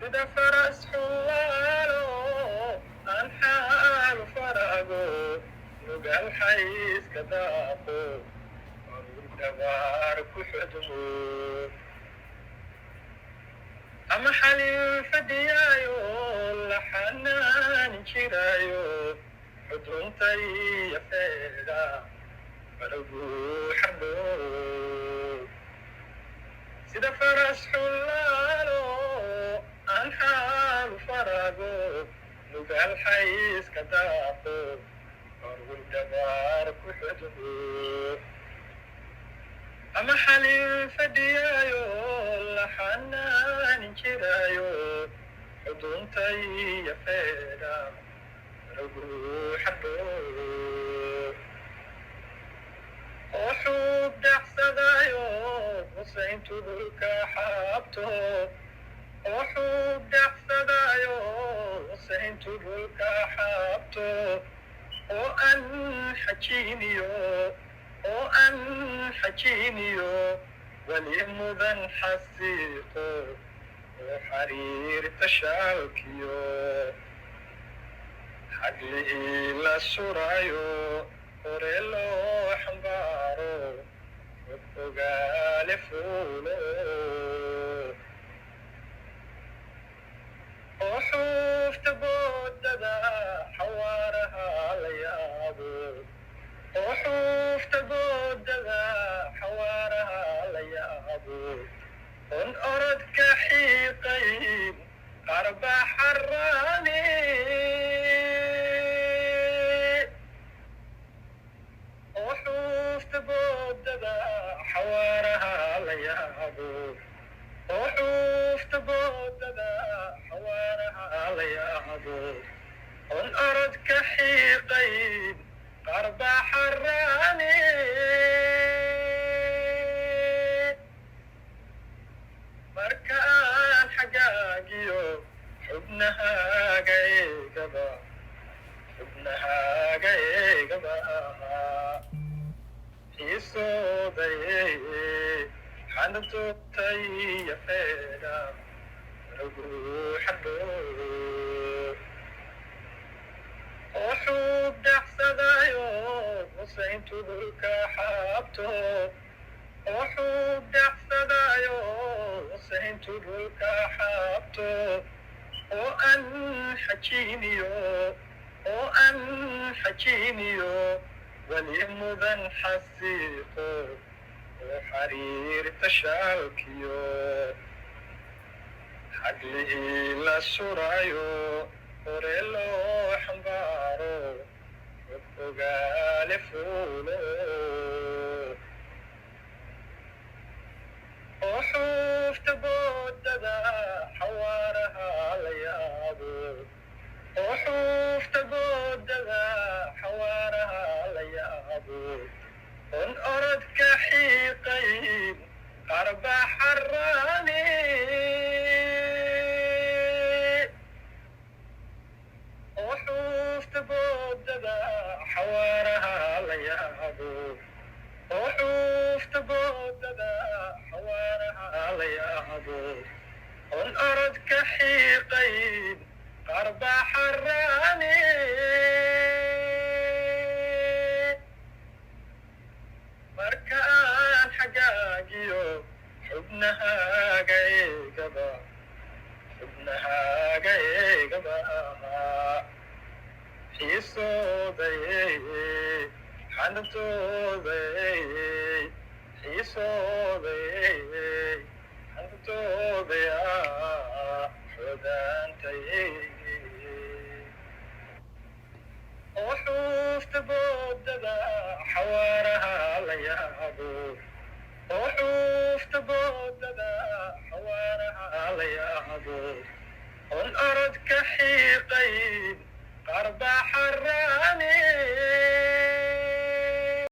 sida faras xuwaalo aan xaal farago nugal xayska daaqo maruu dhabaar ku xudmo ama xalin fadhiyaayo la xanaan jiraayo xuduntay yafeeda faragu xarbo sida faras xullaalo aan xaal farago nugal xayska daaqo maruu dhabaar ku xudmo ama xalin fadhiyaayo la xanaan jiraayo xuduntay yafeeda faragu xarbo oo xuub dhaxsadaayo husayntu dhulka xaabto oo xuub dhaxsadaayo husayntu dhulka xaabto oo aan xajiiniyo wali mudan xasiiqo oo xariirta shaalkiyo xaglihii la suraayo hore loo xambaaro fog ogaale fuulo oo xuufta boodada xawaaraha la yaabo oo xuufta boodada xawaaraha la yaabo on orodka xiiqayn qarba xaraani oo xuufta boodada xawaaraha la yaabo oo xuufta boodada xawaaraha la yaabo on orodka xiiqayn qarba xaraani marka aan xagaagiyo xubnahaaga eegaba xiisooday xanduubtay yafeeda faragu xarbo oo xuub dhaxsadaayo husayntu dhulka xaabto oo xuub dhaxsadaayo husayntu dhulka xaabto oo aan xajiiniyo wali mudan xasiiqo oo xariirta shaalkiyo xaglihii la suraayo hore loo xambaaro fog ogaale fuulo oo xuufta boodada xawaaraha la yaabo oo xuufta boodada xawaaraha la yaabo on orodka xiiqayn qarba xaraani oo xuufta boodada xawaaraha la yaabo oo xuufta boodada xawaaraha la yaabo on orodka xiiqayn qarba xaraani marka aan xagaagiyo xubnahaaga eegaba xiisooday xanduubtooday xiisooday xanduubtooday xodaantay oo xuufta boodada xawaaraha la yaabo oo xuufta boodada xawaaraha la yaabo on orodka xiiqayn qarba xaraani